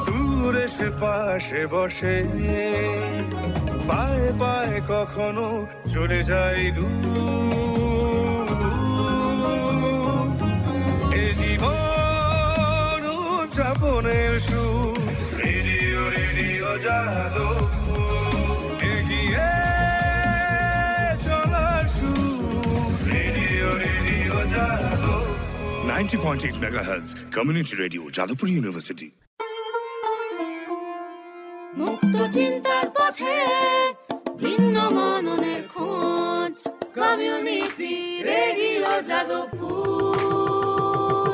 দূরে সে পাশে বসে, পায়ে পায়ে কখনো চলে যায় দূর। এ জীবন উদযাপনের সুর, রেডিও রেডিও যাদবপুর, এগিয়ে চলার সুর, radio radio Jadavpur. 90.8 megahertz community radio, Jadavpur university. মুক্ত চিন্তার পথে ভিন্ন মননের খোঁজ, কমিউনিটি রেডিও যাদবপুর।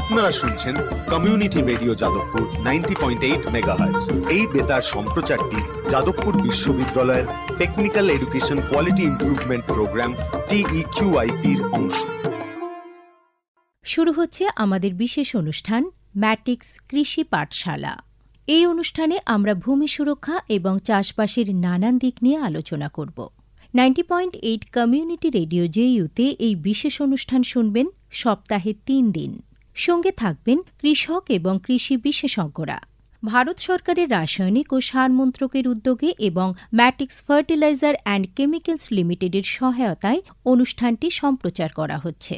আপনারা শুনছেন কমিউনিটি রেডিও যাদবপুর 90.8 মেগাহার্টজ। এই বেতার সম্প্রচারটি যাদবপুর বিশ্ববিদ্যালয়ের technical education quality improvement programme TEQIP-র অংশ। শুরু হচ্ছে আমাদের বিশেষ অনুষ্ঠান ম্যাটিক্স কৃষি পাঠশালা। এই অনুষ্ঠানে আমরা ভূমি সুরক্ষা এবং চাষবাসের নানান দিক নিয়ে আলোচনা করব। 90.8 কমিউনিটি রেডিও JU-তে এই বিশেষ অনুষ্ঠান শুনবেন সপ্তাহে 3 দিন। সঙ্গে থাকবেন কৃষক এবং কৃষি বিশেষজ্ঞরা। ভারত সরকারের রাসায়নিক ও সার মন্ত্রকের উদ্যোগে এবং ম্যাটিক্স ফার্টিলাইজার অ্যান্ড কেমিক্যালস লিমিটেডের সহায়তায় অনুষ্ঠানটি সম্প্রচার করা হচ্ছে।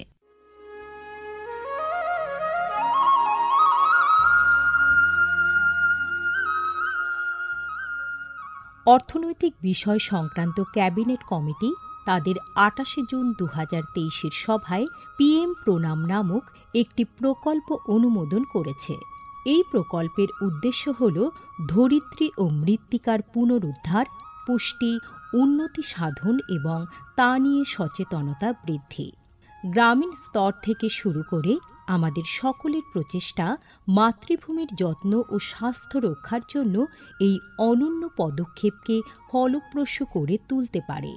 অর্থনৈতিক বিষয় সংক্রান্ত ক্যাবিনেট কমিটি তাদের 28 জুন 2023 সভায় PM প্রণাম নামক একটি প্রকল্প অনুমোদন করেছে। এই প্রকল্পের উদ্দেশ্য হল ধরিত্রী ও মৃত্তিকার পুনরুদ্ধার, পুষ্টি, উন্নতি সাধন এবং তা নিয়ে সচেতনতা বৃদ্ধি। গ্রামীণ স্তর থেকে শুরু করে আমাদের সকলের প্রচেষ্টা মাতৃভূমির যত্ন ও স্বাস্থ্য রক্ষার জন্য এই অনন্য পদক্ষেপকে ফলপ্রসূ করে তুলতে পারে।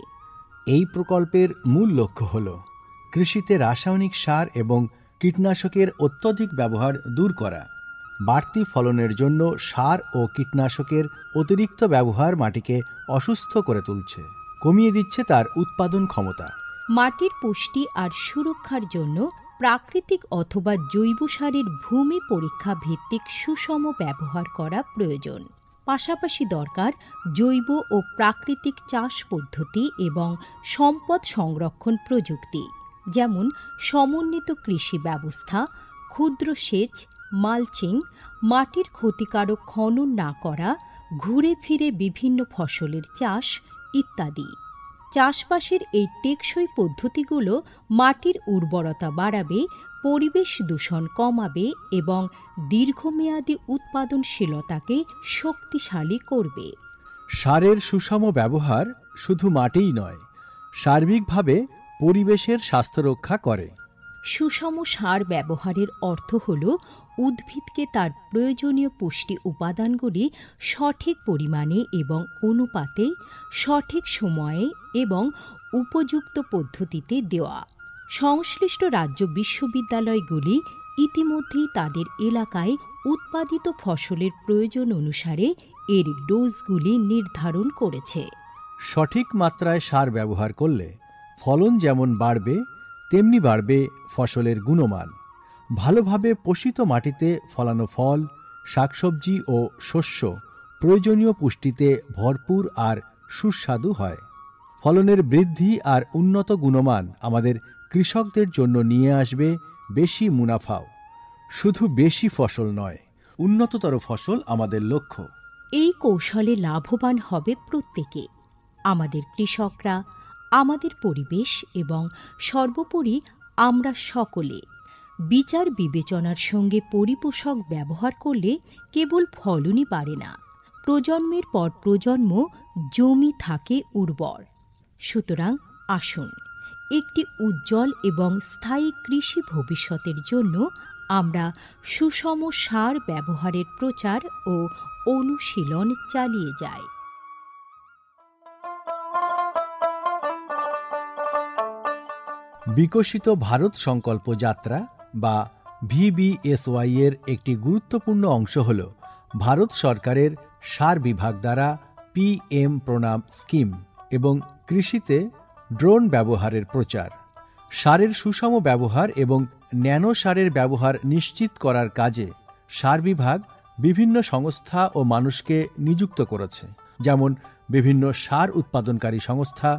এই প্রকল্পের মূল লক্ষ্য হল কৃষিতে রাসায়নিক সার এবং কীটনাশকের অত্যধিক ব্যবহার দূর করা। বাড়তি ফলনের জন্য সার ও কীটনাশকের অতিরিক্ত ব্যবহার মাটিকে অসুস্থ করে তুলছে, কমিয়ে দিচ্ছে তার উৎপাদন ক্ষমতা। মাটির পুষ্টি আর সুরক্ষার জন্য প্রাকৃতিক অথবা জৈব সারের ভূমি পরীক্ষা ভিত্তিক সুষম ব্যবহার করা প্রয়োজন। পাশাপাশি দরকার জৈব ও প্রাকৃতিক চাষ পদ্ধতি এবং সম্পদ সংরক্ষণ প্রযুক্তি, যেমন সমন্বিত কৃষি ব্যবস্থা, ক্ষুদ্র সেচ, মালচিং, মাটির ক্ষতিকারক খনন না করা, ঘুরে ফিরে বিভিন্ন ফসলের চাষ ইত্যাদি। চাষবাসের এই টেকসই পদ্ধতিগুলো মাটির উর্বরতা বাড়াবে, পরিবেশ দূষণ কমাবে এবং দীর্ঘমেয়াদী উৎপাদনশীলতাকে শক্তিশালী করবে। সারের সুষম ব্যবহার শুধু মাটিই নয়, সার্বিকভাবে পরিবেশের স্বাস্থ্য রক্ষা করে। সুষম সার ব্যবহারের অর্থ হল উদ্ভিদকে তার প্রয়োজনীয় পুষ্টি উপাদানগুলি সঠিক পরিমাণে এবং অনুপাতে, সঠিক সময়ে এবং উপযুক্ত পদ্ধতিতে দেওয়া। সংশ্লিষ্ট রাজ্য বিশ্ববিদ্যালয়গুলি ইতিমধ্যেই তাদের এলাকায় উৎপাদিত ফসলের প্রয়োজন অনুসারে এর ডোজগুলি নির্ধারণ করেছে। সঠিক মাত্রায় সার ব্যবহার করলে ফলন যেমন বাড়বে, তেমনি বাড়বে ফসলের গুণমান। ভালোভাবে পোষিত মাটিতে ফলানো ফল, শাকসবজি ও শস্য প্রয়োজনীয় পুষ্টিতে ভরপুর আর সুস্বাদু হয়। ফলনের বৃদ্ধি আর উন্নত গুণমান আমাদের কৃষকদের জন্য নিয়ে আসবে বেশি মুনাফাও। শুধু বেশি ফসল নয়, উন্নততর ফসল আমাদের লক্ষ্য। এই কৌশলে লাভবান হবে প্রত্যেকে, আমাদের কৃষকরা, আমাদের পরিবেশ এবং সর্বোপরি আমরা সকলে। বিচার বিবেচনার সঙ্গে পরিপোষক ব্যবহার করলে কেবল ফলনই বাড়ে না, প্রজন্মের পর প্রজন্ম জমি থাকে উর্বর। সুতরাং আসুন, একটি উজ্জ্বল এবং স্থায়ী কৃষি ভবিষ্যতের জন্য আমরা সুষম সার ব্যবহারের প্রচার ও অনুশীলন চালিয়ে যাই। বিকশিত ভারত সংকল্প যাত্রা বা VBSY এর একটি গুরুত্বপূর্ণ অংশ হল ভারত সরকারের সার বিভাগ দ্বারা PM প্রণাম স্কিম এবং কৃষিতে ড্রোন ব্যবহারের প্রচার। সারের সুষম ব্যবহার এবং ন্যানো সারের ব্যবহার নিশ্চিত করার কাজে সার বিভাগ বিভিন্ন সংস্থা ও মানুষকে নিযুক্ত করেছে, যেমন বিভিন্ন সার উৎপাদনকারী সংস্থা,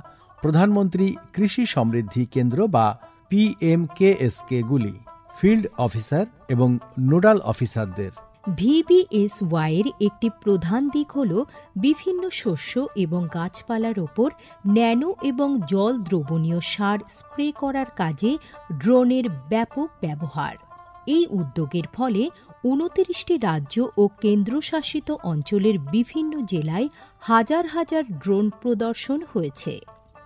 প্রধানমন্ত্রী কৃষি সমৃদ্ধি কেন্দ্র বা PMKSK-গুলি, ফিল্ড অফিসার এবং নোডাল অফিসারদের। VBSY-এর একটি প্রধান দিক হল বিভিন্ন শস্য এবং গাছপালার ওপর ন্যানো এবং জল দ্রবণীয় সার স্প্রে করার কাজে ড্রোনের ব্যাপক ব্যবহার। এই উদ্যোগের ফলে 29টি রাজ্য ও কেন্দ্রশাসিত অঞ্চলের বিভিন্ন জেলায় হাজার হাজার ড্রোন প্রদর্শন হয়েছে।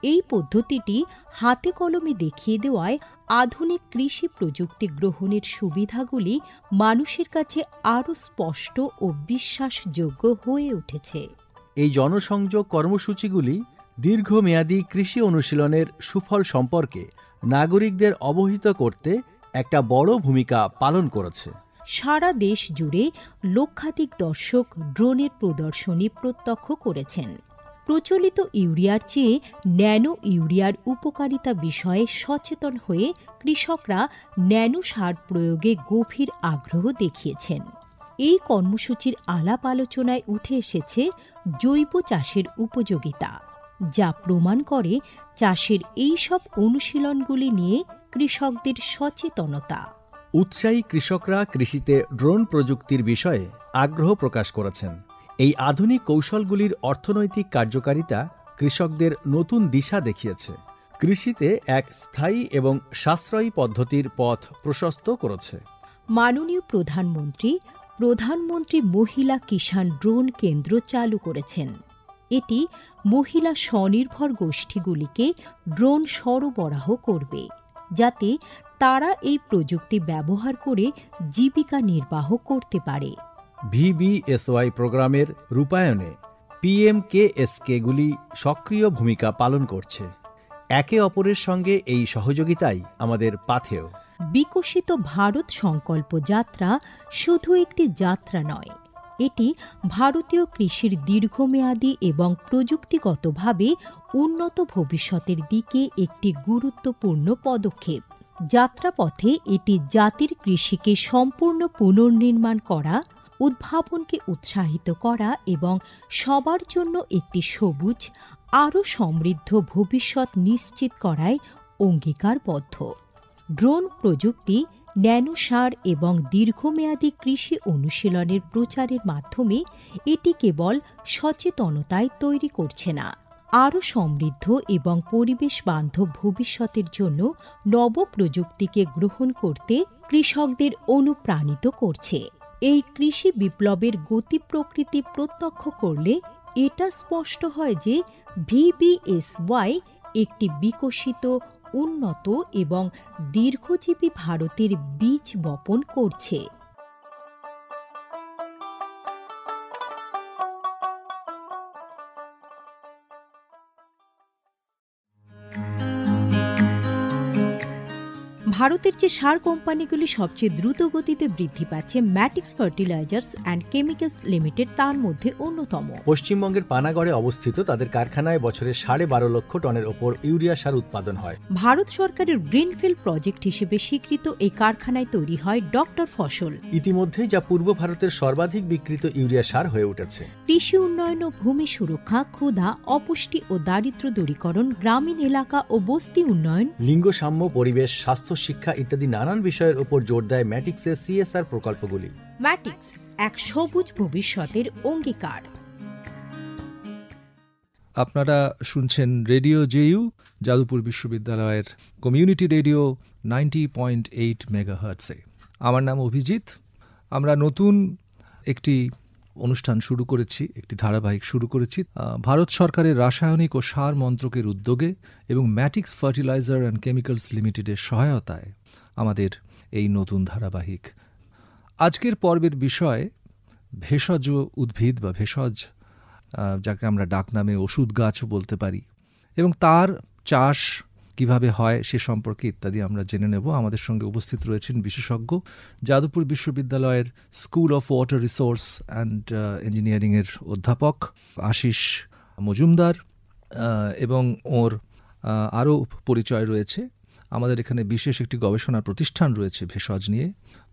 এই পদ্ধতিটি হাতে কলমে দেখিয়ে দেওয়ায় আধুনিক কৃষি প্রযুক্তি গ্রহণের সুবিধাগুলি মানুষের কাছে আরও স্পষ্ট ও বিশ্বাসযোগ্য হয়ে উঠেছে। এই জনসংযোগ কর্মসূচিগুলি দীর্ঘমেয়াদী কৃষি অনুশীলনের সুফল সম্পর্কে নাগরিকদের অবহিত করতে একটা বড় ভূমিকা পালন করেছে। সারা দেশ জুড়ে লক্ষাধিক দর্শক ড্রোনের প্রদর্শনী প্রত্যক্ষ করেছেন। প্রচলিত ইউরিয়ার চেয়ে ন্যানো ইউরিয়ার উপকারিতা বিষয়ে সচেতন হয়ে কৃষকরা ন্যানো সার প্রয়োগে গভীর আগ্রহ দেখিয়েছেন। এই কর্মসূচির আলাপ আলোচনায় উঠে এসেছে জৈব চাষের উপযোগিতা, যা প্রমাণ করে চাষের এই সব অনুশীলনগুলি নিয়ে কৃষকদের সচেতনতা। উৎসাহী কৃষকরা কৃষিতে ড্রোন প্রযুক্তির বিষয়ে আগ্রহ প্রকাশ করেছেন। এই আধুনিক কৌশলগুলির অর্থনৈতিক কার্যকারিতা কৃষকদের নতুন দিশা দেখিয়েছে, কৃষিতে এক স্থায়ী এবং সাশ্রয়ী পদ্ধতির পথ প্রশস্ত করেছে। মাননীয় প্রধানমন্ত্রী মহিলা কিষাণ ড্রোন কেন্দ্র চালু করেছেন। এটি মহিলা স্বনির্ভর গোষ্ঠীগুলিকে ড্রোন সরবরাহ করবে, যাতে তারা এই প্রযুক্তি ব্যবহার করে জীবিকা নির্বাহ করতে পারে। VBSY প্রোগ্রামের রূপায়ণে PMKSK-গুলি সক্রিয় ভূমিকা পালন করছে। একে অপরের সঙ্গে এই সহযোগিতাই আমাদের পাথেয়। বিকশিত ভারত সংকল্প যাত্রা শুধু একটি যাত্রা নয়, এটি ভারতীয় কৃষির দীর্ঘমেয়াদী এবং প্রযুক্তিগতভাবে উন্নত ভবিষ্যতের দিকে একটি গুরুত্বপূর্ণ পদক্ষেপ। যাত্রাপথে এটি জাতির কৃষিকে সম্পূর্ণ পুনর্নির্মাণ করা, উদ্ভাবনকে উৎসাহিত করা এবং সবার জন্য একটি সবুজ, আরও সমৃদ্ধ ভবিষ্যৎ নিশ্চিত করায় অঙ্গীকারবদ্ধ। ড্রোন প্রযুক্তি, ন্যানো সার এবং দীর্ঘমেয়াদী কৃষি অনুশীলনের প্রচারের মাধ্যমে এটি কেবল সচেতনতায় তৈরি করছে না, আরও সমৃদ্ধ এবং পরিবেশ বান্ধব ভবিষ্যতের জন্য নবপ্রযুক্তিকে গ্রহণ করতে কৃষকদের অনুপ্রাণিত করছে। এই কৃষি বিপ্লবের গতি প্রকৃতি প্রত্যক্ষ করলে এটা স্পষ্ট হয় যে VBSY একটি বিকশিত, উন্নত এবং দীর্ঘজীবী ভারতের বীজ বপন করছে। ভারতের যে সার কোম্পানিগুলি সবচেয়ে দ্রুত গতিতে বৃদ্ধি পাচ্ছে, ম্যাটিক্স ফার্টিলাইজার্স অ্যান্ড কেমিক্যালস লিমিটেড তার মধ্যে অন্যতম। পশ্চিমবঙ্গের পানাগড়ে অবস্থিত তাদের কারখানায় বছরে 12.5 লক্ষ টনের ওপর ইউরিয়া সার উৎপাদন হয়। ভারত সরকারের গ্রিনফিল্ড প্রজেক্ট হিসেবে স্বীকৃত এই কারখানায় তৈরি হয় ডক্টর ফসল। ইতিমধ্যে যা পূর্ব ভারতের সর্বাধিক বিক্রিত ইউরিয়া সার হয়ে উঠেছে। কৃষি উন্নয়ন ও ভূমি সুরক্ষা, ক্ষুধা, অপুষ্টি ও দারিদ্র্য দূরীকরণ, গ্রামীণ এলাকা ও বস্তি উন্নয়ন, লিঙ্গ সাম্য, পরিবেশ, স্বাস্থ্য, শিক্ষা ইত্যাদি নানান বিষয়ের উপর জোর দেয় ম্যাটিক্সের CSR প্রকল্পগুলি। ম্যাটিক্স এক সবুজ ভবিষ্যতের অঙ্গীকার। আপনারা শুনছেন রেডিও JU, যাদবপুর বিশ্ববিদ্যালয়ের কমিউনিটি রেডিও 90.8 মেগাহার্টজে। আমার নাম অভিজিৎ। আমরা নতুন একটি অনুষ্ঠান শুরু করেছি, একটি ধারাবাহিক শুরু করেছি ভারত সরকারের রাসায়নিক ও সার মন্ত্রকের উদ্যোগে এবং ম্যাটিক্স ফার্টিলাইজার অ্যান্ড কেমিক্যালস লিমিটেডের সহায়তায় আমাদের এই নতুন ধারাবাহিক। আজকের পর্বের বিষয় ভেষজ উদ্ভিদ বা ভেষজ, যাকে আমরা ডাকনামে ওষুধ গাছও বলতে পারি, এবং তার চাষ কিভাবে হয় সে সম্পর্কে ইত্যাদি আমরা জেনে নেব। আমাদের সঙ্গে উপস্থিত রয়েছেন বিশেষজ্ঞ, যাদবপুর বিশ্ববিদ্যালয়ের school of water resource and ইঞ্জিনিয়ারিংয়ের অধ্যাপক আশিস মজুমদার, এবং ওর আরও পরিচয় রয়েছে আমাদের এখানে বিশেষ একটি গবেষণা প্রতিষ্ঠান রয়েছে ভেষজ নিয়ে,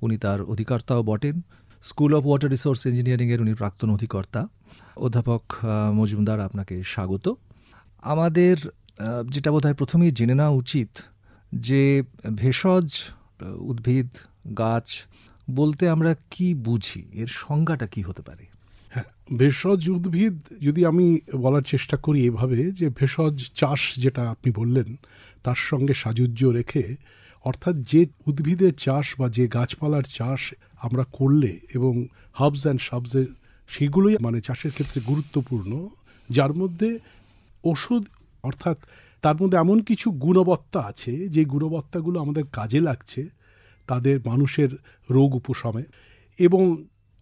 উনি তার অধিকর্তাও বটেন। স্কুল অফ ওয়াটার রিসোর্স ইঞ্জিনিয়ারিংয়ের উনি প্রাক্তন অধিকর্তা। অধ্যাপক মজুমদার, আপনাকে স্বাগত। আমাদের যেটা বোধহয় প্রথমেই জেনে নেওয়া উচিত যে ভেষজ উদ্ভিদ গাছ বলতে আমরা কি বুঝি, এর সংজ্ঞাটা কি হতে পারে? হ্যাঁ, ভেষজ উদ্ভিদ যদি আমি বলার চেষ্টা করি এভাবে, যে ভেষজ চাষ যেটা আপনি বললেন তার সঙ্গে সাযুজ্য রেখে, অর্থাৎ যে উদ্ভিদের চাষ বা যে গাছপালার চাষ আমরা করলে এবং হার্বস অ্যান্ড শার্বসের সেগুলোই মানে চাষের ক্ষেত্রে গুরুত্বপূর্ণ, যার মধ্যে ওষুধ অর্থাৎ তার মধ্যে এমন কিছু গুণবত্তা আছে যে গুণবত্তাগুলো আমাদের কাজে লাগছে তাদের মানুষের রোগ উপশমে। এবং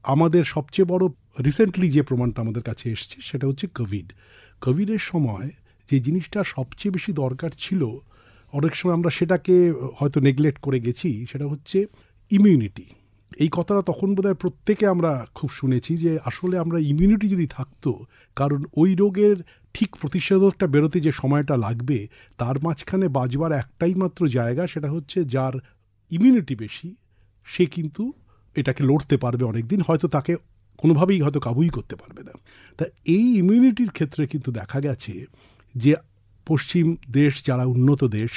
আমাদের সবচেয়ে বড় রিসেন্টলি যে প্রমাণটা আমাদের কাছে এসছে সেটা হচ্ছে কোভিডের সময় যে জিনিসটা সবচেয়ে বেশি দরকার ছিল, অনেক সময় আমরা সেটাকে হয়তো নেগলেক্ট করে গেছি, সেটা হচ্ছে ইমিউনিটি। এই কথাটা তখন বোধহয় প্রত্যেকে আমরা খুব শুনেছি যে আসলে আমরা ইমিউনিটি যদি থাকতো, কারণ ওই রোগের ঠিক প্রতিষেধকটা বেরোতে যে সময়টা লাগবে তার মাঝখানে বাঁচবার একটাই মাত্র জায়গা, সেটা হচ্ছে যার ইমিউনিটি বেশি সে কিন্তু এটাকে লড়তে পারবে অনেকদিন, হয়তো তাকে কোনোভাবেই হয়তো কাবুই করতে পারবে না। তা এই ইমিউনিটির ক্ষেত্রে কিন্তু দেখা গেছে যে পশ্চিম দেশ, যারা উন্নত দেশ,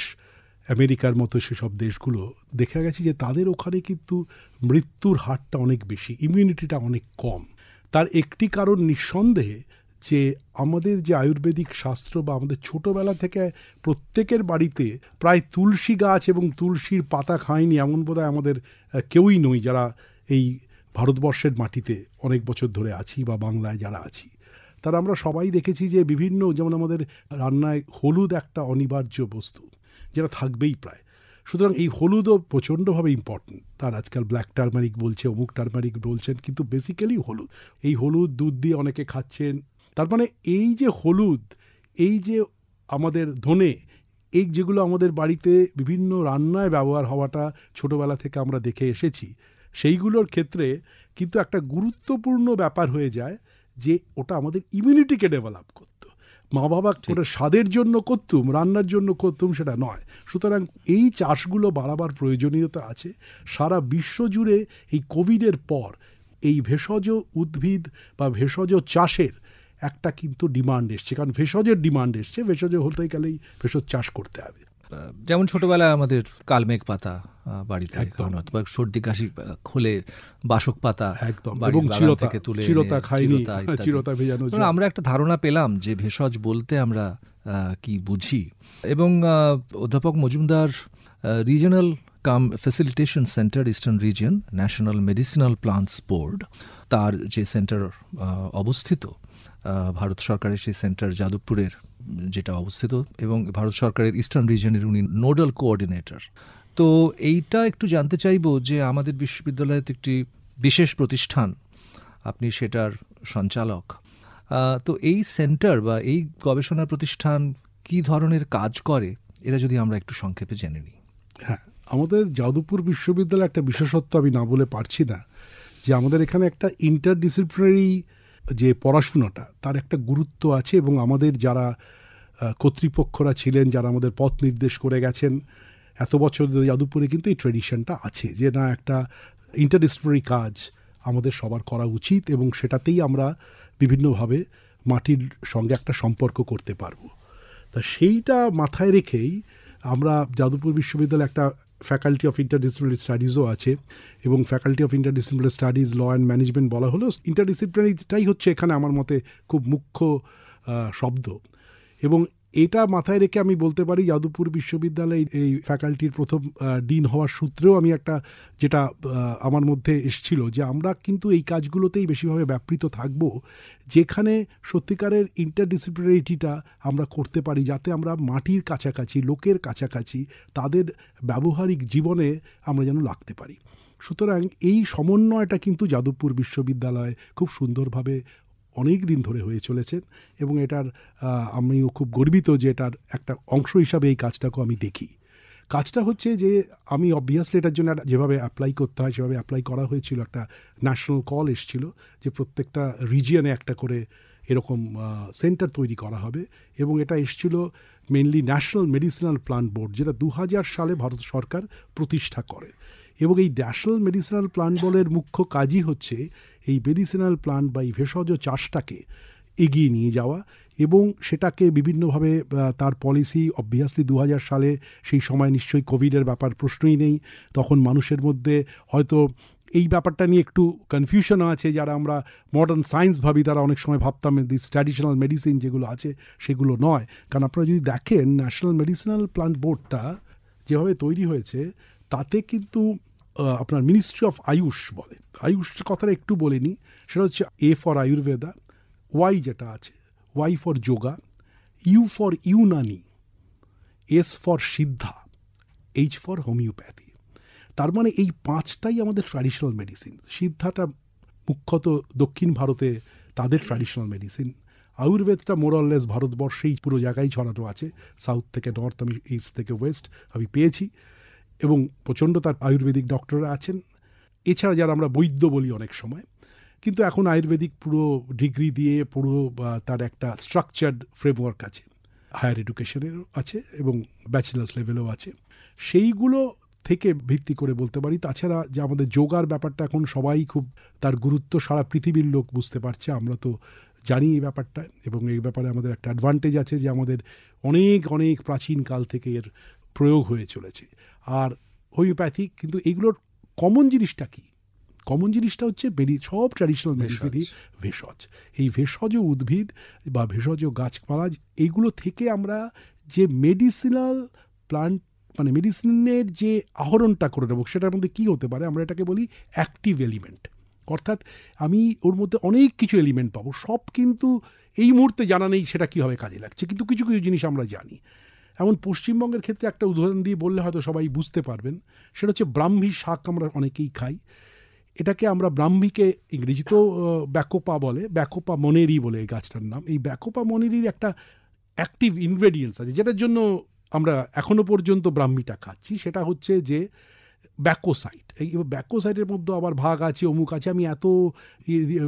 আমেরিকার মতো সেসব দেশগুলো, দেখা গেছে যে তাদের ওখানে কিন্তু মৃত্যুর হারটা অনেক বেশি, ইমিউনিটিটা অনেক কম। তার একটি কারণ নিঃসন্দেহে যে আমাদের যে আয়ুর্বেদিক শাস্ত্র বা আমাদের ছোটোবেলা থেকে প্রত্যেকের বাড়িতে প্রায় তুলসী গাছ এবং তুলসীর পাতা খায়নি এমন বোধহয় আমাদের কেউই নই, যারা এই ভারতবর্ষের মাটিতে অনেক বছর ধরে আছি বা বাংলায় যারা আছি। তারা আমরা সবাই দেখেছি যে বিভিন্ন, যেমন আমাদের রান্নায় হলুদ একটা অনিবার্য বস্তু যেটা থাকবেই প্রায়। সুতরাং এই হলুদও প্রচণ্ডভাবে ইম্পর্টেন্ট। তার আজকাল ব্ল্যাক টার্মারিক বলছে, অমুক টার্মারিক বলছেন, কিন্তু বেসিক্যালি হলুদ। এই হলুদ দুধ দিয়ে অনেকে খাচ্ছেন। তার মানে এই যে হলুদ, এই যে আমাদের ধনে, এই যেগুলো আমাদের বাড়িতে বিভিন্ন রান্নায় ব্যবহার হওয়াটা ছোটোবেলা থেকে আমরা দেখে এসেছি, সেইগুলোর ক্ষেত্রে কিন্তু একটা গুরুত্বপূর্ণ ব্যাপার হয়ে যায় যে ওটা আমাদের ইমিউনিটিকে ডেভেলপ করতো। মা বাবা ওটা স্বাদের জন্য করতুম, রান্নার জন্য করতুম সেটা নয়। সুতরাং এই চাষগুলো বাড়াবার প্রয়োজনীয়তা আছে। সারা বিশ্ব জুড়ে এই কোভিডের পর এই ভেষজ উদ্ভিদ বা ভেষজ চাষের একটা কিন্তু ডিমান্ড এসছে, কারণ ভেষজের ডিমান্ড এসছে। ভেষজ হতে গেলেই ভেষজ চাষ করতে হবে। যেমন ছোটবেলায় আমাদের কালমেঘ পাতা বাড়িতে খাওয়ানো হতো, বা সর্দি কাশি খোলে বাসক পাতা একদম, এবং চিরতা খাইনি, চিরতা ভেজানো। আমরা একটা ধারণা পেলাম যে ভেষজ বলতে আমরা কি বুঝি। এবং অধ্যাপক Majumdar, regional cum facilitation centre eastern region, national medicinal plants board, তার যে সেন্টার অবস্থিত, ভারত সরকারের সেই সেন্টার যাদবপুরের যেটা অবস্থিত, এবং ভারত সরকারের ইস্টার্ন রিজিয়নের উনি নোডাল কোঅর্ডিনেটর। তো এইটা একটু জানতে চাইব যে আমাদের বিশ্ববিদ্যালয়ের একটি বিশেষ প্রতিষ্ঠান, আপনি সেটার সঞ্চালক। তো এই সেন্টার বা এই গবেষণা প্রতিষ্ঠান কি ধরনের কাজ করে, এটা যদি আমরা একটু সংক্ষেপে জেনে নিই। হ্যাঁ, আমাদের যাদবপুর বিশ্ববিদ্যালয়ে একটা বিশেষত্ব আমি না বলে পারছি না, যে আমাদের এখানে একটা ইন্টারডিসিপ্লিনারি যে পড়াশুনাটা তার একটা গুরুত্ব আছে। এবং আমাদের যারা কর্তৃপক্ষরা ছিলেন, যারা আমাদের পথ নির্দেশ করে গেছেন এত বছর ধরে, যাদবপুরে কিন্তু এই ট্রেডিশনটা আছে যে না, একটা ইন্টারডিসিপ্লিনারি কাজ আমাদের সবার করা উচিত, এবং সেটাতেই আমরা বিভিন্নভাবে মাটির সঙ্গে একটা সম্পর্ক করতে পারবো। তা সেইটা মাথায় রেখেই আমরা যাদবপুর বিশ্ববিদ্যালয়ে একটা ফ্যাকাল্টি অফ ইন্টারডিসিপ্লিনারি স্টাডিজও আছে, এবং faculty of interdisciplinary studies, law and management বলা হলেও ইন্টারডিসিপ্লিনারিটাই হচ্ছে এখানে আমার মতে খুব মুখ্য শব্দ। এবং এটা মাথায় রেখে আমি বলতে পারি যাদবপুর বিশ্ববিদ্যালয়ে এই ফ্যাকাল্টির প্রথম ডিন হওয়ার সূত্রেও আমি একটা যেটা আমার মধ্যে এসেছিল যে আমরা কিন্তু এই কাজগুলোতেই বেশিভাবে ব্যাপৃত থাকব, যেখানে সত্যিকারের ইন্টারডিসিপ্লিনারিটিটা আমরা করতে পারি, যাতে আমরা মাটির কাছাকাছি, লোকের কাছাকাছি, তাদের ব্যবহারিক জীবনে আমরা যেন লাগতে পারি। সুতরাং এই সমন্বয়টা কিন্তু যাদবপুর বিশ্ববিদ্যালয়ে খুব সুন্দরভাবে অনেক দিন ধরে হয়ে চলেছেন, এবং এটার আমিও খুব গর্বিত যে এটার একটা অংশ হিসাবে এই কাজটাকে আমি দেখি। কাজটা হচ্ছে যে আমি অবভিয়াসলি এটার জন্য যেভাবে অ্যাপ্লাই করতে হয় সেভাবে অ্যাপ্লাই করা হয়েছিল। একটা ন্যাশনাল কল এসেছিল যে প্রত্যেকটা রিজিয়নে একটা করে এরকম সেন্টার তৈরি করা হবে, এবং এটা এসেছিল mainly national medicinal plant board, যেটা 2000 সালে ভারত সরকার প্রতিষ্ঠা করে। এবং এই ন্যাশনাল মেডিসিনাল প্ল্যান্ট বোর্ডের মুখ্য কাজই হচ্ছে এই মেডিসিনাল প্ল্যান্ট বা এই ভেষজ চাষটাকে এগিয়ে নিয়ে যাওয়া এবং সেটাকে বিভিন্নভাবে তার পলিসি অবভিয়াসলি 2000 সালে সেই সময় নিশ্চয়ই কোভিডের ব্যাপার প্রশ্নই নেই, তখন মানুষের মধ্যে হয়তো এই ব্যাপারটা নিয়ে একটু কনফিউশন আছে। যারা আমরা মডার্ন সায়েন্স ভাবি তারা অনেক সময় ভাবতাম দিস ট্র্যাডিশনাল মেডিসিন যেগুলো আছে সেগুলো নয়। কারণ আপনারা যদি দেখেন ন্যাশনাল মেডিসিনাল প্ল্যান্ট বোর্ডটা যেভাবে তৈরি হয়েছে তাতে কিন্তু আপনার মিনিস্ট্রি অফ আয়ুষ বলে, আয়ুষ কথাটা একটু বলে নিই, সেটা হচ্ছে এ ফর আয়ুর্বেদা, ওয়াই যেটা আছে Y for yoga, U for Unani, S for Siddha, H for homeopathy. তার মানে এই 5টাই আমাদের ট্র্যাডিশনাল মেডিসিন। সিদ্ধাটা মুখ্যত দক্ষিণ ভারতে তাদের ট্র্যাডিশনাল মেডিসিন, আয়ুর্বেদটা মোরাললেস ভারতবর্ষেই পুরো জায়গায় ছড়ানো আছে, সাউথ থেকে নর্থ, আমি ইস্ট থেকে ওয়েস্ট আমি পেয়েছি এবং প্রচণ্ড তার আয়ুর্বেদিক ডক্টররা আছেন। এছাড়া যারা আমরা বৈদ্য বলি অনেক সময়, কিন্তু এখন আয়ুর্বেদিক পুরো ডিগ্রি দিয়ে পুরো তার একটা স্ট্রাকচার্ড ফ্রেমওয়ার্ক আছে, হায়ার এডুকেশনেরও আছে এবং ব্যাচেলার্স লেভেলেও আছে। সেইগুলো থেকে ভিত্তি করে বলতে পারি। তাছাড়া যে আমাদের যোগার ব্যাপারটা এখন সবাই খুব তার গুরুত্ব সারা পৃথিবীর লোক বুঝতে পারছে, আমরা তো জানি এই ব্যাপারটা এবং এই ব্যাপারে আমাদের একটা অ্যাডভান্টেজ আছে যে আমাদের অনেক অনেক প্রাচীন কাল থেকে এর প্রয়োগ হয়ে চলেছে। আর হোমিওপ্যাথি, কিন্তু এগুলোর কমন জিনিসটা কি? কমন জিনিসটা হচ্ছে সব ট্র্যাডিশনাল মেডিসিনই ভেষজ। এই ভেষজ উদ্ভিদ বা ভেষজ গাছপালা এইগুলো থেকে আমরা যে মেডিসিনাল প্লান্ট মানে মেডিসিনের যে আহরণটা করে নেব সেটার মধ্যে কী হতে পারে, আমরা এটাকে বলি অ্যাক্টিভ এলিমেন্ট। অর্থাৎ আমি ওর মধ্যে অনেক কিছু এলিমেন্ট পাবো, সব কিন্তু এই মুহূর্তে জানা নেই সেটা কীভাবে কাজে লাগছে, কিন্তু কিছু কিছু জিনিস আমরা জানি। এমন পশ্চিমবঙ্গের ক্ষেত্রে একটা উদাহরণ দিয়ে বললে হয়তো সবাই বুঝতে পারবেন, সেটা হচ্ছে ব্রাহ্মী শাক আমরা অনেকেই খাই। এটাকে আমরা ব্রাহ্মীকে ইংরেজিতেও ব্যাকোপা বলে, ব্যাকোপা মনেরি বলে এই গাছটার নাম। এই ব্যাকোপা মনেরির একটা অ্যাক্টিভ ইনগ্রেডিয়েন্টস আছে যেটার জন্য আমরা এখনো পর্যন্ত ব্রাহ্মীটা খাচ্ছি, সেটা হচ্ছে যে ব্যাকোসাইট। এই ব্যাকোসাইটের মধ্যে আবার ভাগ আছে, অমুক আছে, আমি এত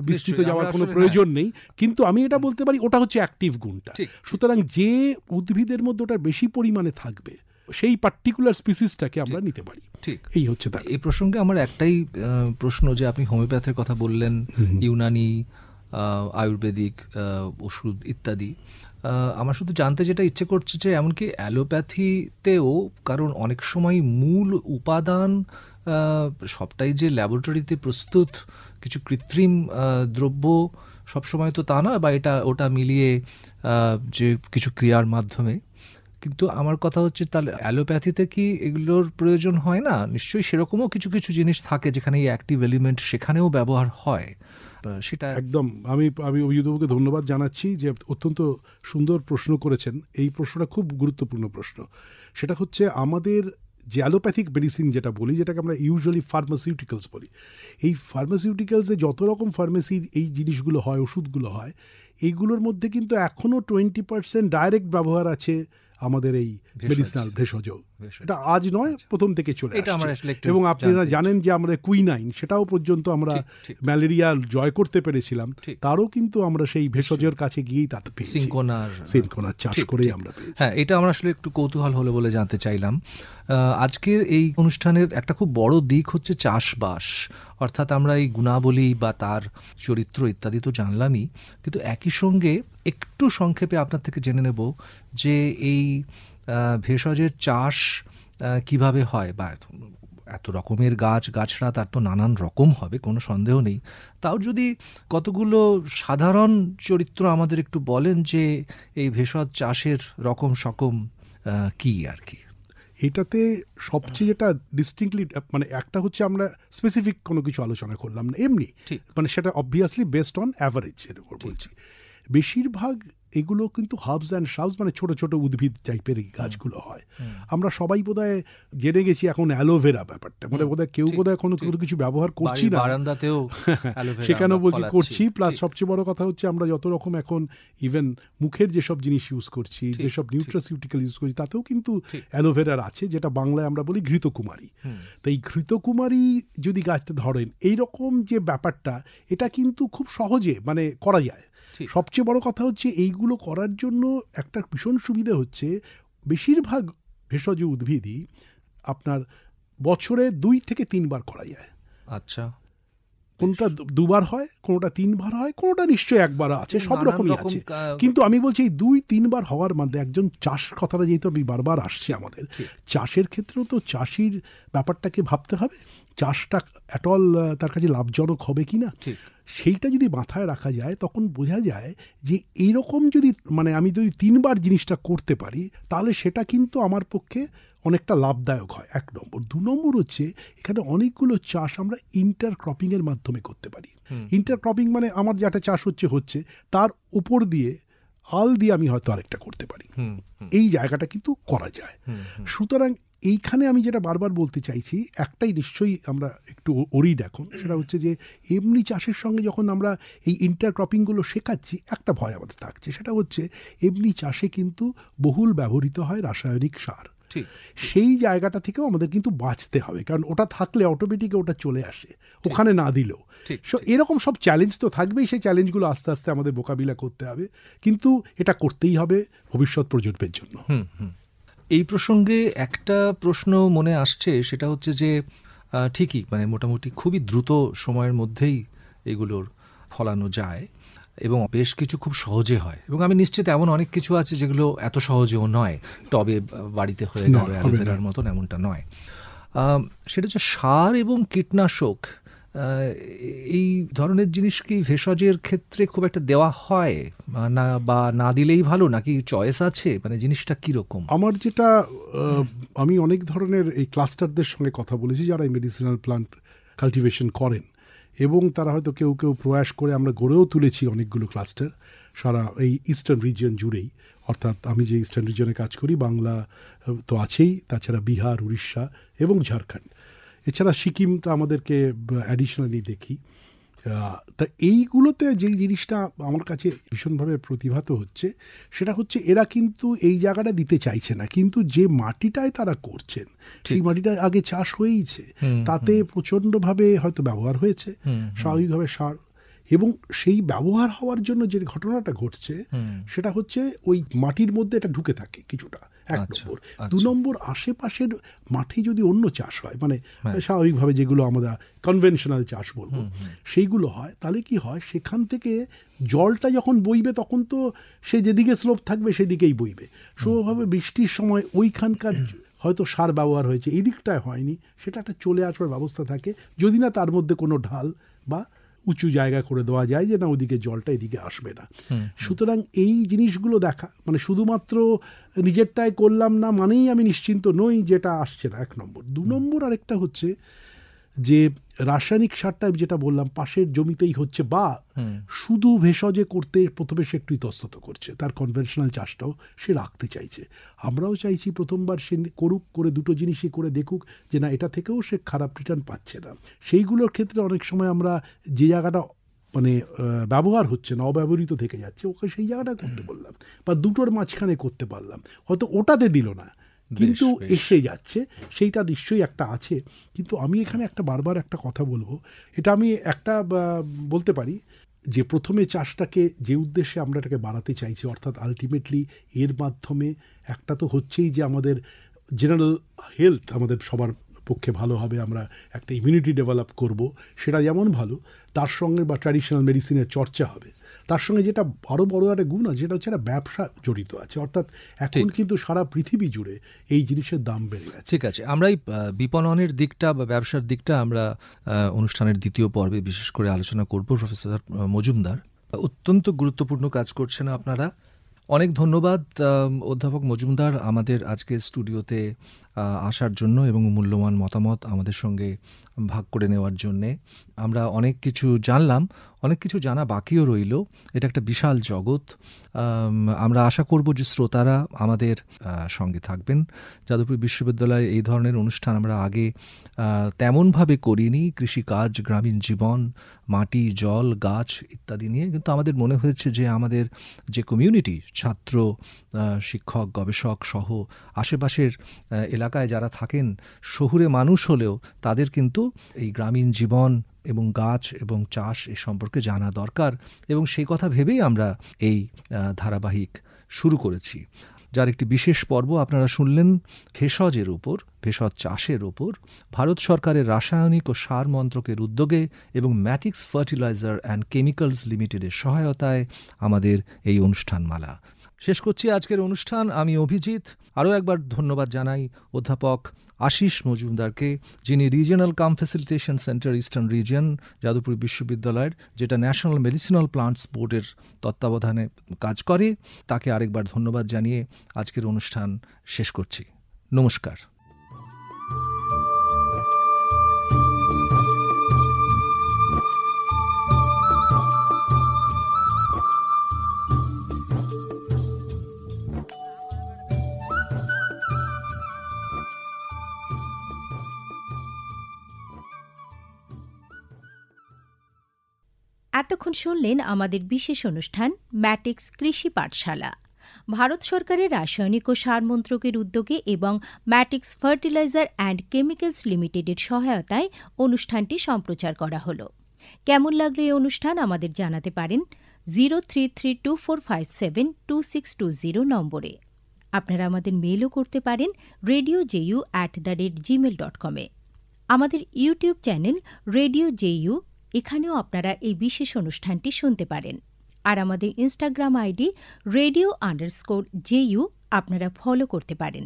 বিস্তৃত যাওয়ার কোনো প্রয়োজন নেই, কিন্তু আমি এটা বলতে পারি ওটা হচ্ছে অ্যাক্টিভ গুণটা। সুতরাং যে উদ্ভিদের মধ্যে ওটা বেশি পরিমাণে থাকবে সেই পার্টিকুলার স্পিসিসটাকে আমরা নিতে পারি। ঠিক, এই হচ্ছে তার। এই প্রসঙ্গে আমার একটাই প্রশ্ন, যে আপনি হোমিওপ্যাথির কথা বললেন, ইউনানি, আয়ুর্বেদিক ওষুধ ইত্যাদি, আমার শুধু জানতে যেটা ইচ্ছে করছে যে এমনকি অ্যালোপ্যাথিতেও, কারণ অনেক সময় মূল উপাদান সবটাই যে ল্যাবরেটরিতে প্রস্তুত কিছু কৃত্রিম দ্রব্য সবসময় তো তা নয়, বা এটা ওটা মিলিয়ে যে কিছু ক্রিয়ার মাধ্যমে। কিন্তু আমার কথা হচ্ছে তাহলে অ্যালোপ্যাথিতে কি এগুলোর প্রয়োজন হয় না? নিশ্চয়ই সেরকমও কিছু কিছু জিনিস থাকে যেখানে এই অ্যাক্টিভ এলিমেন্ট সেখানেও ব্যবহার হয়, সেটা একদম। আমি অভিজিৎবাবুকে ধন্যবাদ জানাচ্ছি যে অত্যন্ত সুন্দর প্রশ্ন করেছেন। এই প্রশ্নটা খুব গুরুত্বপূর্ণ প্রশ্ন। সেটা হচ্ছে আমাদের যে অ্যালোপ্যাথিক মেডিসিন যেটা বলি, যেটাকে আমরা ইউজুয়ালি ফার্মাসিউটিক্যালস বলি, এই ফার্মাসিউটিক্যালসে যত রকম ফার্মেসির এই জিনিসগুলো হয়, ওষুধগুলো হয়, এইগুলোর মধ্যে কিন্তু এখনও 20% ডাইরেক্ট ব্যবহার আছে আমাদের এই মেডিসিনাল ভেষজ। এটা আজ নয়, প্রথম থেকে চলে আসছে। এবং আপনারা জানেন যে আমরা কুইনাইন, সেটাও পর্যন্ত আমরা ম্যালেরিয়া জয় করতে পেরেছিলাম, তারও কিন্তু আমরা সেই ভেষজের কাছে গিয়েই তাতে পেয়েছি, সিনকোনার চাষ করেই আমরা পেয়েছি। হ্যাঁ, এটা আমরা আসলে একটু কৌতূহল হলো বলে জানতে চাইলাম। আজকের এই অনুষ্ঠানের একটা খুব বড় দিক হচ্ছে চাষবাস, অর্থাৎ আমরা এই গুণাবলী বা তার চরিত্র ইত্যাদি তো জানলামই, কিন্তু একই সঙ্গে একটু সংক্ষেপে আপনার থেকে জেনে নেব যে এই ভেষজের চাষ কিভাবে হয়, বা এত রকমের গাছড়া তার তো নানান রকম হবে, কোনো সন্দেহ নেই। তাও যদি কতগুলো সাধারণ চরিত্র আমাদের একটু বলেন যে এই ভেষজ চাষের রকম সকম কি আর কি। এটাতে সবচেয়ে যেটা ডিস্টিংক্টলি মানে একটা হচ্ছে আমরা স্পেসিফিক কোনো কিছু আলোচনা করলাম না, এমনি মানে সেটা অবভিয়াসলি বেসড অন অ্যাভারেজ এর উপর বলছি। বেশিরভাগ এগুলো কিন্তু হার্বস অ্যান্ড শ্রাবস, মানে ছোট ছোট উদ্ভিদ টাইপের এই গাছগুলো হয়। আমরা সবাই বোধহয় জেনে গেছি এখন অ্যালোভেরা ব্যাপারটা, মানে বোধহয় কেউ বোধহয় কোনো কিছু ব্যবহার করছি না, বারান্দাতেও সেখানেও বলছি করছি। প্লাস সবচেয়ে বড় কথা হচ্ছে আমরা যত রকম এখন ইভেন মুখের যেসব জিনিস ইউজ করছি, যেসব নিউট্রাসিউটিক্যাল ইউজ করছি, তাতেও কিন্তু অ্যালোভেরার আছে, যেটা বাংলায় আমরা বলি ঘৃতকুমারী। তো এই ঘৃতকুমারী যদি গাছটা ধরেন, এইরকম যে ব্যাপারটা, এটা কিন্তু খুব সহজে মানে করা যায়। ঠিক। সবচেয়ে বড় কথা হচ্ছে এইগুলো করার জন্য একটা ভীষণ সুবিধা হচ্ছে বেশিরভাগ ভেষজ উদ্ভিদই আপনার বছরে 2 থেকে 3 বার করা যায়। আচ্ছা, কোনটা দুবার হয়, কোনটা 3 বার হয়, কোনটা নিশ্চয়ই একবার আছে, সব নানান রকমই রকম আছে। কিন্তু আমি বলছি এই 2-3 বার হওয়ার মধ্যে একজন চাষ কথাটা যেহেতু আমি বারবার আসছি আমাদের ঠিক। চাষের ক্ষেত্রেও তো চাষির ব্যাপারটাকে ভাবতে হবে, চাষটা অ্যাটল তার কাছে লাভজনক হবে কি না, ঠিক। সেইটা যদি মাথায় রাখা যায় তখন বোঝা যায় যে এইরকম যদি মানে আমি যদি 3 বার জিনিসটা করতে পারি তাহলে সেটা কিন্তু আমার পক্ষে অনেকটা লাভদায়ক হয়, 1 নম্বর। 2 নম্বর হচ্ছে এখানে অনেকগুলো চাষ আমরা ইন্টারক্রপিংয়ের মাধ্যমে করতে পারি। ইন্টারক্রপিং মানে আমার যেটা চাষ হচ্ছে তার উপর দিয়ে আল দিয়ে আমি হয়তো আরেকটা করতে পারি, এই জায়গাটা কিন্তু করা যায়। সুতরাং এইখানে আমি যেটা বারবার বলতে চাইছি, একটাই নিশ্চয়ই আমরা একটু ওরিড এখন, সেটা হচ্ছে যে এমনি চাষের সঙ্গে যখন আমরা এই ইন্টারক্রপিংগুলো শেখাচ্ছি একটা ভয় আমাদের থাকছে, সেটা হচ্ছে এমনি চাষে কিন্তু বহুল ব্যবহৃত হয় রাসায়নিক সার। সেই জায়গাটা থেকেও আমাদের কিন্তু বাঁচতে হবে, কারণ ওটা থাকলে অটোমেটিক ওটা চলে আসে ওখানে না দিলেও। এরকম সব চ্যালেঞ্জ তো থাকবেই, সেই চ্যালেঞ্জগুলো আস্তে আস্তে আমাদের মোকাবিলা করতে হবে, কিন্তু এটা করতেই হবে ভবিষ্যৎ প্রজন্মের জন্য। এই প্রসঙ্গে একটা প্রশ্ন মনে আসছে, সেটা হচ্ছে যে ঠিকই মানে মোটামুটি খুবই দ্রুত সময়ের মধ্যেই এগুলোর ফলানো যায় এবং বেশ কিছু খুব সহজে হয়, এবং আমি নিশ্চিত এমন অনেক কিছু আছে যেগুলো এত সহজেও নয়, টবে বাড়িতে হয়ে গেল অ্যালোভেরার মতন, এমনটা নয়। সেটা হচ্ছে সার এবং কীটনাশক, এই ধরনের জিনিস কি ভেষজের ক্ষেত্রে খুব একটা দেওয়া হয় না, বা না দিলেই ভালো, নাকি চয়েস আছে, মানে জিনিসটা কীরকম? আমার যেটা আমি অনেক ধরনের এই ক্লাস্টারদের সঙ্গে কথা বলেছি যারা এই মেডিসিনাল প্লান্ট কাল্টিভেশন করেন, এবং তারা হয়তো কেউ কেউ প্রয়াস করে আমরা গড়েও তুলেছি অনেকগুলো ক্লাস্টার সারা এই ইস্টার্ন রিজিয়ন জুড়েই। অর্থাৎ আমি যে ইস্টার্ন রিজিয়নে কাজ করি, বাংলা তো আছেই, তাছাড়া বিহার, উড়িষ্যা এবং ঝাড়খণ্ড, এছাড়া সিকিম তো আমাদেরকে অ্যাডিশনালি দেখি। তা এইগুলোতে যে জিনিসটা আমার কাছে ভীষণভাবে প্রতিভাত হচ্ছে সেটা হচ্ছে এরা কিন্তু এই জায়গাটা দিতে চাইছে না, কিন্তু যে মাটিটায় তারা করছেন সেই মাটিটা আগে চাষ হয়েইছে, তাতে প্রচণ্ডভাবে হয়তো ব্যবহার হয়েছে স্বাভাবিকভাবে সার, এবং সেই ব্যবহার হওয়ার জন্য যে ঘটনাটা ঘটছে সেটা হচ্ছে ওই মাটির মধ্যে এটা ঢুকে থাকে কিছুটা, 1 নম্বর। 2 নম্বর, আশেপাশের মাঠে যদি অন্য চাষ হয়, মানে স্বাভাবিকভাবে যেগুলো আমরা কনভেনশনাল চাষ বলবো সেইগুলো হয়, তাহলে কি হয় সেখান থেকে জলটা যখন বইবে তখন তো সে যেদিকে স্লোপ থাকবে সেদিকেই বইবে, স্বভাবে বৃষ্টির সময় ওইখানকার হয়তো সার ব্যবহার হয়েছে এই দিকটায় হয়নি, সেটা একটা চলে আসবার ব্যবস্থা থাকে, যদি না তার মধ্যে কোনো ঢাল বা উঁচু জায়গা করে দেওয়া যায় যে না ওদিকে জলটা এদিকে আসবে না। সুতরাং এই জিনিসগুলো দেখা মানে শুধুমাত্র নিজেরটাই করলাম না মানেই আমি নিশ্চিন্ত নই যেটা আসছে না, 1 নম্বর। 2 নম্বর আরেকটা হচ্ছে যে রাসায়নিক সারটা যেটা বললাম পাশের জমিতেই হচ্ছে, বা শুধু ভেষজে করতে প্রথমে সে একটু ইতস্তত করছে, তার কনভেনশনাল চাষটাও সে রাখতে চাইছে। আমরাও চাইছি প্রথমবার সে করুক, করে দুটো জিনিসই করে দেখুক যে না এটা থেকেও সে খারাপ রিটার্ন পাচ্ছে না। সেইগুলোর ক্ষেত্রে অনেক সময় আমরা যে জায়গাটা মানে ব্যবহার হচ্ছে না, অব্যবহৃত থেকে যাচ্ছে, ওকে সেই জায়গাটা করতে বললাম, বা দুটোর মাঝখানে করতে পারলাম, হয়তো ওটাতে দিল না কিন্তু এসে যাচ্ছে, সেইটা নিশ্চয়ই একটা আছে। কিন্তু আমি এখানে একটা বারবার একটা কথা বলবো, এটা আমি একটা বলতে পারি যে প্রথমে চাষটাকে যে উদ্দেশ্যে আমরা এটাকে বাড়াতে চাইছি, অর্থাৎ আলটিমেটলি এর মাধ্যমে একটা তো হচ্ছেই যে আমাদের জেনারেল হেলথ আমাদের সবার পক্ষে ভালো হবে, আমরা একটা ইমিউনিটি ডেভেলপ করব, সেটা যেমন ভালো, তার সঙ্গে বা ট্র্যাডিশনাল মেডিসিনের চর্চা হবে, তার সঙ্গে যেটা আরও বড় একটা গুণ আছে যেটা হচ্ছে একটা ব্যবসা জড়িত আছে, অর্থাৎ এখন কিন্তু সারা পৃথিবী জুড়ে এই জিনিসের দাম বেড়ে গেছে। ঠিক আছে, আমরা এই বিপণনের দিকটা বা ব্যবসার দিকটা আমরা অনুষ্ঠানের দ্বিতীয় পর্বে বিশেষ করে আলোচনা করব। প্রফেসর মজুমদার, অত্যন্ত গুরুত্বপূর্ণ কাজ করছেন আপনারা। অনেক ধন্যবাদ অধ্যাপক মজুমদার আমাদের আজকে স্টুডিওতে আসার জন্য এবং মূল্যবান মতামত আমাদের সঙ্গে ভাগ করে নেওয়ার জন্যে। আমরা অনেক কিছু জানলাম, অনেক কিছু জানা বাকিও রইল, এটা একটা বিশাল জগৎ। আমরা আশা করব যে শ্রোতারা আমাদের সঙ্গে থাকবেন। যাদবপুর বিশ্ববিদ্যালয়ে এই ধরনের অনুষ্ঠান আমরা আগে তেমনভাবে করিনি, কৃষিকাজ, গ্রামীণ জীবন, মাটি, জল, গাছ ইত্যাদি নিয়ে, কিন্তু আমাদের মনে হয়েছে যে আমাদের যে কমিউনিটি, ছাত্র, শিক্ষক, গবেষক সহ আশেপাশের এলাকায় যারা থাকেন শহুরে মানুষ হলেও তাদের কিন্তু এই গ্রামীণ জীবন এবং গাছ এবং চাষ এ সম্পর্কে জানা দরকার, এবং সেই কথা ভেবেই আমরা এই ধারাবাহিক শুরু করেছি, যার একটি বিশেষ পর্ব আপনারা শুনলেন ভেষজের উপর, ভেষজ চাষের ওপর ভারত সরকারের রাসায়নিক ও সার মন্ত্রকের উদ্যোগে এবং ম্যাটিক্স ফার্টিলাইজার অ্যান্ড কেমিক্যালস লিমিটেডের সহায়তায় আমাদের এই অনুষ্ঠানমালা। শেষ করছি আজকের অনুষ্ঠান। আমি অভিজিৎ। আরও একবার ধন্যবাদ জানাই অধ্যাপক আশিস মজুমদারকে, যিনি regional cum facilitation centre eastern region Jadavpur বিশ্ববিদ্যালয়ের, যেটা ন্যাশনাল মেডিসিনাল প্লান্টস বোর্ডের তত্ত্বাবধানে কাজ করে। তাকে আরেকবার ধন্যবাদ জানিয়ে আজকের অনুষ্ঠান শেষ করছি। নমস্কার। এতক্ষণ শুনলেন আমাদের বিশেষ অনুষ্ঠান ম্যাটিক্স কৃষি পাঠশালা। ভারত সরকারের রাসায়নিক ও সার মন্ত্রকের উদ্যোগে এবং ম্যাটিক্স ফার্টিলাইজার অ্যান্ড কেমিক্যালস লিমিটেডের সহায়তায় অনুষ্ঠানটি সম্প্রচার করা হলো। কেমন লাগলো এই অনুষ্ঠান আমাদের জানাতে পারেন 0332457262 নম্বরে। আপনারা আমাদের মেলও করতে পারেন radio.ju@gmail.com এ। আমাদের ইউটিউব চ্যানেল রেডিও জেইউ, এখানেও আপনারা এই বিশেষ অনুষ্ঠানটি শুনতে পারেন। আর আমাদের ইনস্টাগ্রাম আইডি radio_JU আপনারা ফলো করতে পারেন।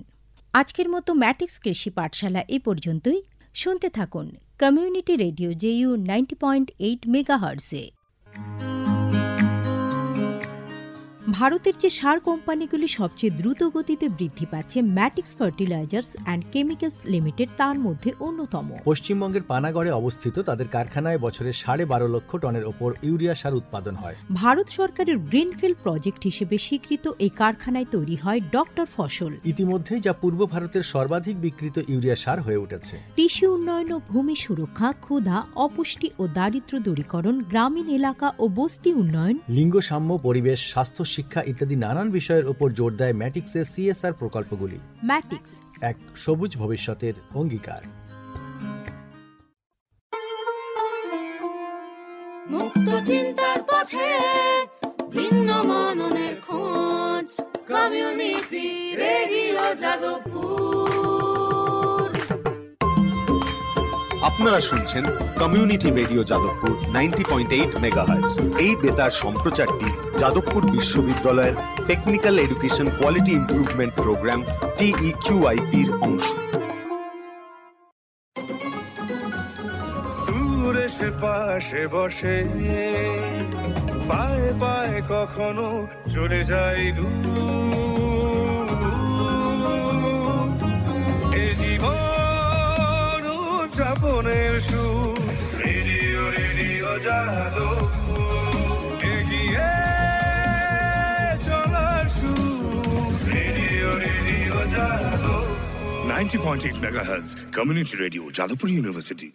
আজকের মতো ম্যাটিক্স কৃষি পাঠশালা এ পর্যন্তই। শুনতে থাকুন কমিউনিটি রেডিও জেইউ 90.8 মেগাহার্টজে। ভারতের যে সার কোম্পানিগুলি সবচেয়ে দ্রুত গতিতে বৃদ্ধি পাচ্ছে ম্যাটিক্স ফার্টিলাইজার্স অ্যান্ড কেমিক্যালস লিমিটেড তার মধ্যে অন্যতম। পশ্চিমবঙ্গের পানাগড়ে অবস্থিত তাদের কারখানায় বছরে 12.5 লক্ষ টনের ওপর ইউরিয়া সার উৎপাদন হয়। ভারত সরকারের গ্রিনফিল্ড প্রজেক্ট হিসেবে স্বীকৃত এই কারখানায় তৈরি হয় ডক্টর ফসল। ইতিমধ্যেই যা পূর্ব ভারতের সর্বাধিক বিক্রিত ইউরিয়া সার হয়ে উঠেছে। কৃষি উন্নয়ন ও ভূমি সুরক্ষা, ক্ষুধা, অপুষ্টি ও দারিদ্র্য দূরীকরণ, গ্রামীণ এলাকা ও বস্তি উন্নয়ন, লিঙ্গ সাম্য, পরিবেশ, স্বাস্থ্য, শিক্ষা ইত্যাদি নানান বিষয়ের উপর জোর দেয় ম্যাটিক্সের সিএসআর প্রকল্পগুলি। ম্যাটিক্স এক সবুজ ভবিষ্যতের অঙ্গীকার। মুক্ত চিন্তার পথে ভিন্ন মননের খোঁজ, কমিউনিটি রেডিও যাদবপুর। আপনারা শুনছেন কমিউনিটি রেডিও যাদবপুর 90.8 মেগাহার্টজ। এই বেতার সম্প্রচারটি যাদবপুর বিশ্ববিদ্যালয়ের technical education quality improvement programme TEQIP-র অংশ। দূরে সে পাশে বসে পায়ে পায়ে কখনো চলে যায় দূর। এ জীবন উদযাপনের সুর, রেডিও রেডিও যাদবপুর। এগিয়ে চলার সুর, radio radio Jadavpur. 90.8 megahertz community radio Jadavpur university.